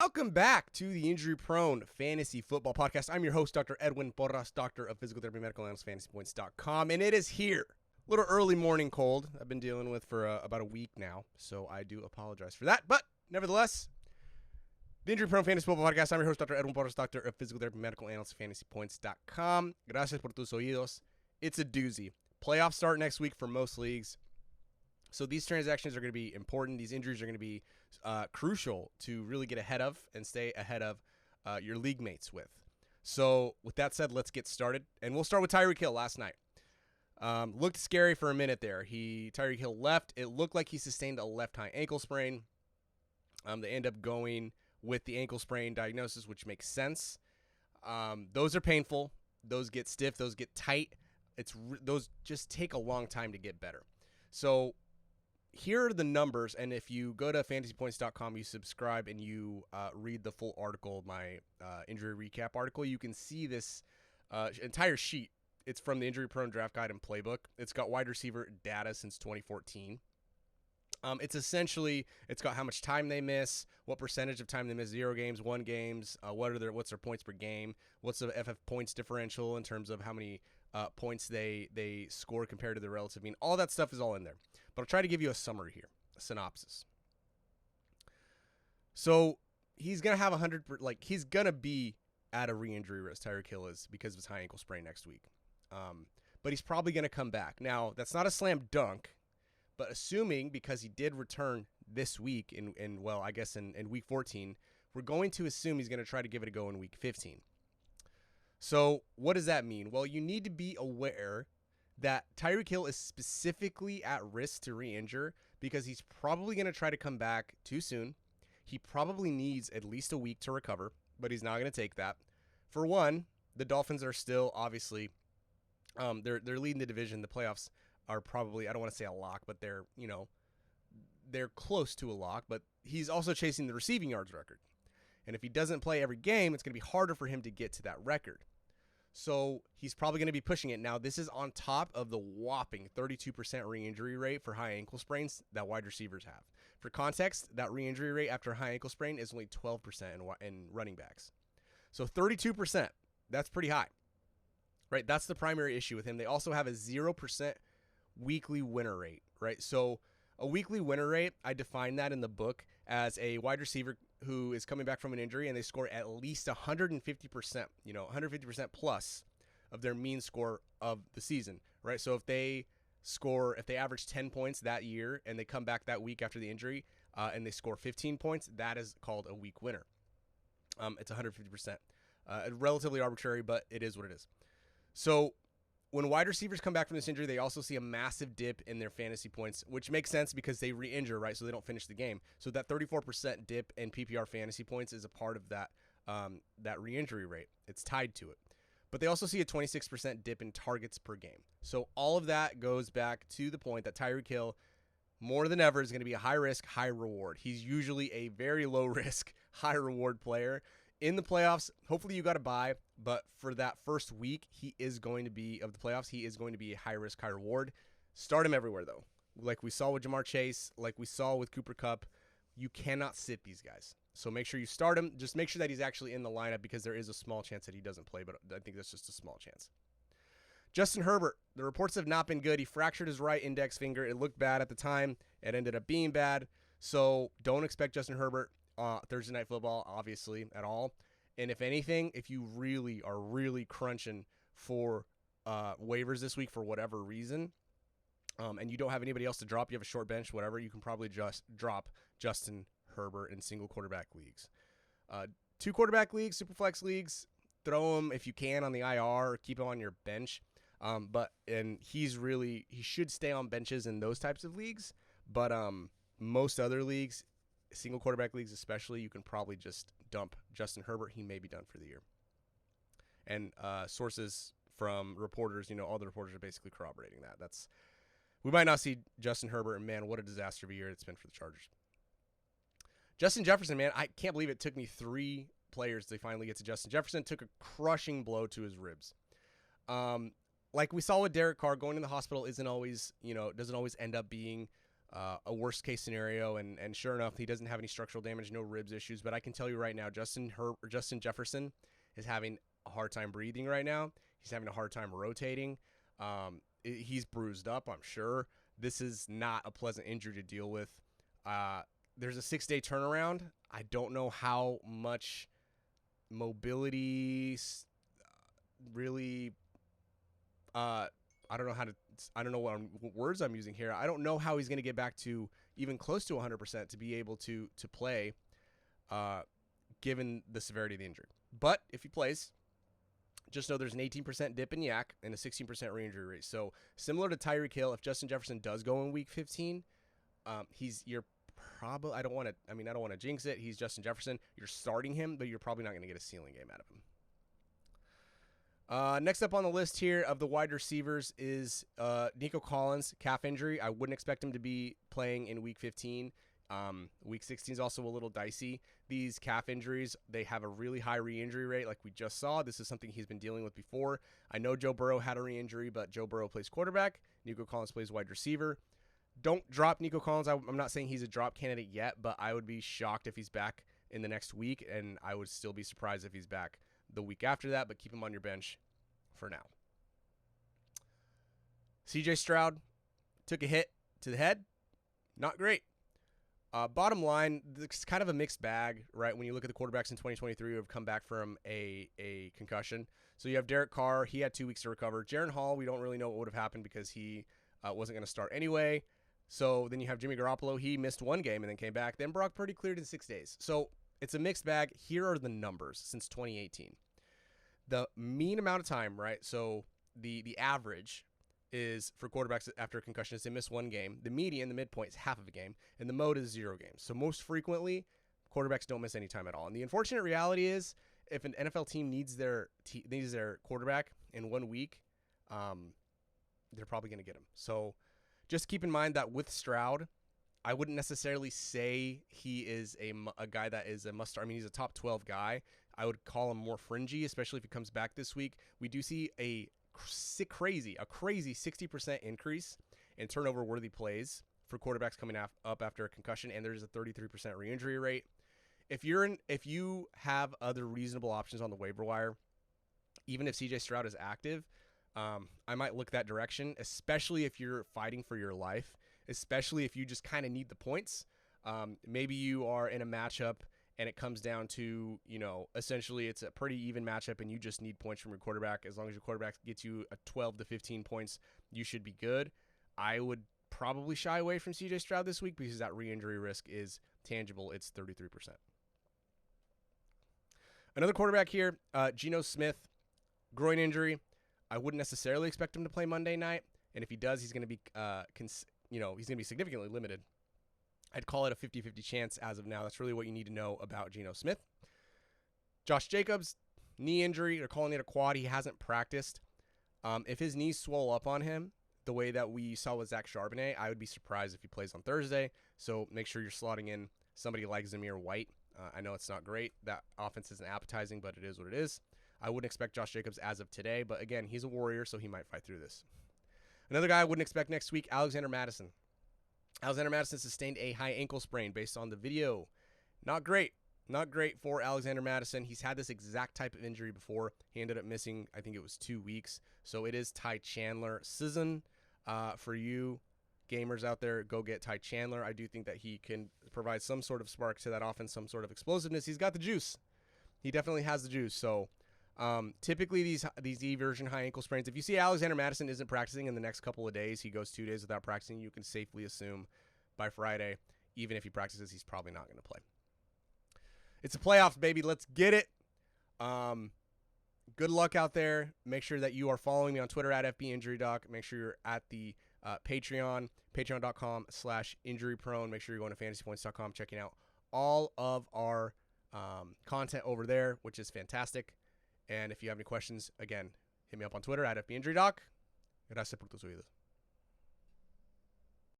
Welcome back to the Injury Prone Fantasy Football Podcast. I'm your host, Dr. Edwin Porras, Doctor of Physical Therapy, Medical Analyst, FantasyPoints.com, and it is here. A little early morning cold I've been dealing with for about a week now, so I do apologize for that. But nevertheless, the Injury Prone Fantasy Football Podcast. I'm your host, Dr. Edwin Porras, Doctor of Physical Therapy, Medical Analyst, FantasyPoints.com. Gracias por tus oídos. It's a doozy. Playoffs start next week for most leagues. So these transactions are going to be important. These injuries are going to be crucial to really get ahead of and stay ahead of your league mates with. So with that said, let's get started. And we'll start with Tyreek Hill last night. Looked scary for a minute there. Tyreek Hill left. It looked like he sustained a left high ankle sprain. They end up going with the ankle sprain diagnosis, which makes sense. Those are painful. Those get stiff. Those get tight. Those just take a long time to get better. So here are the numbers, and if you go to fantasypoints.com, you subscribe, and you read the full article, my injury recap article, you can see this entire sheet. It's from the Injury Prone Draft Guide and Playbook. It's got wide receiver data since 2014. It's got how much time they miss, what percentage of time they miss, 0 games, 1 games, what's their points per game, what's the FF points differential in terms of how many points they score compared to the relative mean. All that stuff is all in there. But I'll try to give you a summary here, a synopsis. So he's going to have he's going to be at a re-injury risk, Tyreek Hill is, because of his high ankle sprain next week. But he's probably going to come back. Now, that's not a slam dunk, but assuming, because he did return this week in week 14, we're going to assume he's going to try to give it a go in week 15. So what does that mean? Well, you need to be aware that Tyreek Hill is specifically at risk to re-injure because he's probably going to try to come back too soon. He probably needs at least a week to recover, but he's not going to take that. For one, the Dolphins are still obviously they're leading the division. The playoffs are probably, I don't want to say a lock, but they're close to a lock, but he's also chasing the receiving yards record. And if he doesn't play every game, it's going to be harder for him to get to that record. So he's probably going to be pushing it. Now, this is on top of the whopping 32% re-injury rate for high ankle sprains that wide receivers have. For context, that re-injury rate after a high ankle sprain is only 12% in running backs. So 32%, that's pretty high, right? That's the primary issue with him. They also have a 0% weekly winner rate, right? So a weekly winner rate, I define that in the book as a wide receiver who is coming back from an injury and they score at least 150%, 150% plus of their mean score of the season, right? So if they average 10 points that year and they come back that week after the injury and they score 15 points, that is called a week winner. It's 150%. Relatively arbitrary, but it is what it is. So when wide receivers come back from this injury, they also see a massive dip in their fantasy points, which makes sense because they re-injure, right? So they don't finish the game. So that 34% dip in PPR fantasy points is a part of that re-injury rate. It's tied to it. But they also see a 26% dip in targets per game. So all of that goes back to the point that Tyreek Hill, more than ever, is going to be a high-risk, high-reward. He's usually a very low-risk, high-reward player. In the playoffs, hopefully you got to buy, but for that first week, he is going to be a high risk, high reward. Start him everywhere, though. Like we saw with Jamar Chase, like we saw with Cooper Kupp, you cannot sit these guys. So make sure you start him. Just make sure that he's actually in the lineup because there is a small chance that he doesn't play, but I think that's just a small chance. Justin Herbert, the reports have not been good. He fractured his right index finger. It looked bad at the time. It ended up being bad. So don't expect Justin Herbert Thursday Night Football, obviously, at all. And if anything, if you really are crunching for waivers this week for whatever reason, and you don't have anybody else to drop, you have a short bench, whatever, you can probably just drop Justin Herbert in single quarterback leagues. 2 quarterback leagues, super flex leagues, throw him if you can on the IR or keep him on your bench. And he should stay on benches in those types of leagues. But most other leagues, single quarterback leagues especially, you can probably just dump Justin Herbert. He may be done for the year. And sources from reporters, all the reporters are basically corroborating that. We might not see Justin Herbert, and man, what a disaster of a year it's been for the Chargers. Justin Jefferson, man, I can't believe it took me 3 players to finally get to Justin Jefferson. Took a crushing blow to his ribs. Like we saw with Derek Carr, going to the hospital doesn't always end up being a worst case scenario, and sure enough, he doesn't have any structural damage, no ribs issues. But I can tell you right now, Justin Jefferson is having a hard time breathing right now. He's having a hard time rotating. He's bruised up, I'm sure. This is not a pleasant injury to deal with. There's a 6-day turnaround. I don't know how much mobility really. I don't know what words I'm using here. I don't know how he's going to get back to even close to 100% to be able to play, given the severity of the injury. But if he plays, just know there's an 18% dip in yak and a 16% re-injury rate. So similar to Tyreek Hill, if Justin Jefferson does go in week 15, you're probably, I don't want to jinx it. He's Justin Jefferson. You're starting him, but you're probably not going to get a ceiling game out of him. Next up on the list here of the wide receivers is Nico Collins, calf injury. I wouldn't expect him to be playing in week 15. Week 16 is also a little dicey. These calf injuries, they have a really high re-injury rate like we just saw. This is something he's been dealing with before. I know Joe Burrow had a re-injury, but Joe Burrow plays quarterback. Nico Collins plays wide receiver. Don't drop Nico Collins. I'm not saying he's a drop candidate yet, but I would be shocked if he's back in the next week, and I would still be surprised if he's back the week after that, but keep him on your bench for now. CJ Stroud took a hit to the head. Not great. Bottom line, it's kind of a mixed bag, right? When you look at the quarterbacks in 2023 who have come back from a concussion. So you have Derek Carr. He had 2 weeks to recover. Jaren Hall, we don't really know what would have happened because he wasn't going to start anyway. So then you have Jimmy Garoppolo. He missed 1 game and then came back. Then Brock Purdy cleared in 6 days. So it's a mixed bag. Here are the numbers since 2018. The mean amount of time, right? So the average is for quarterbacks after a concussion is they miss 1 game. The median, the midpoint, is half of a game, and the mode is 0 games. So most frequently, quarterbacks don't miss any time at all. And the unfortunate reality is, if an NFL team needs their quarterback in 1 week, they're probably going to get him. So just keep in mind that with Stroud, I wouldn't necessarily say he is a guy that is a must start. I mean, he's a top 12 guy. I would call him more fringy, especially if he comes back this week. We do see a crazy 60% increase in turnover-worthy plays for quarterbacks coming up after a concussion, and there's a 33% re-injury rate. If you have other reasonable options on the waiver wire, even if CJ Stroud is active, I might look that direction, especially if you're fighting for your life, especially if you just kind of need the points. Maybe you are in a matchup and it comes down to, essentially it's a pretty even matchup and you just need points from your quarterback. As long as your quarterback gets you a 12 to 15 points, you should be good. I would probably shy away from CJ Stroud this week because that re-injury risk is tangible. It's 33%. Another quarterback here, Geno Smith, groin injury. I wouldn't necessarily expect him to play Monday night, and if he does, he's going to be, he's going to be significantly limited. I'd call it a 50-50 chance as of now. That's really what you need to know about Geno Smith. Josh Jacobs, knee injury. They're calling it a quad. He hasn't practiced. If his knees swell up on him the way that we saw with Zach Charbonnet, I would be surprised if he plays on Thursday. So make sure you're slotting in somebody like Zamir White. I know it's not great. That offense isn't appetizing, but it is what it is. I wouldn't expect Josh Jacobs as of today, but again, he's a warrior, so he might fight through this. Another guy I wouldn't expect next week, Alexander Mattison. Alexander Mattison sustained a high ankle sprain based on the video. Not great. Not great for Alexander Mattison. He's had this exact type of injury before. He ended up missing, I think it was 2 weeks. So it is Ty Chandler season for you gamers out there. Go get Ty Chandler. I do think that he can provide some sort of spark to that offense, some sort of explosiveness. He's got the juice. He definitely has the juice. So typically these eversion high ankle sprains, if you see Alexander Mattison isn't practicing in the next couple of days, he goes 2 days without practicing, you can safely assume by Friday, even if he practices, he's probably not going to play. It's the playoffs, baby. Let's get it. Good luck out there. Make sure that you are following me on Twitter at fbinjurydoc. Make sure you're at the Patreon, patreon.com/injuryprone. Make sure you're going to fantasypoints.com, checking out all of our content over there, which is fantastic. And if you have any questions, again, hit me up on Twitter at fbinjurydoc. Gracias por tus oídos.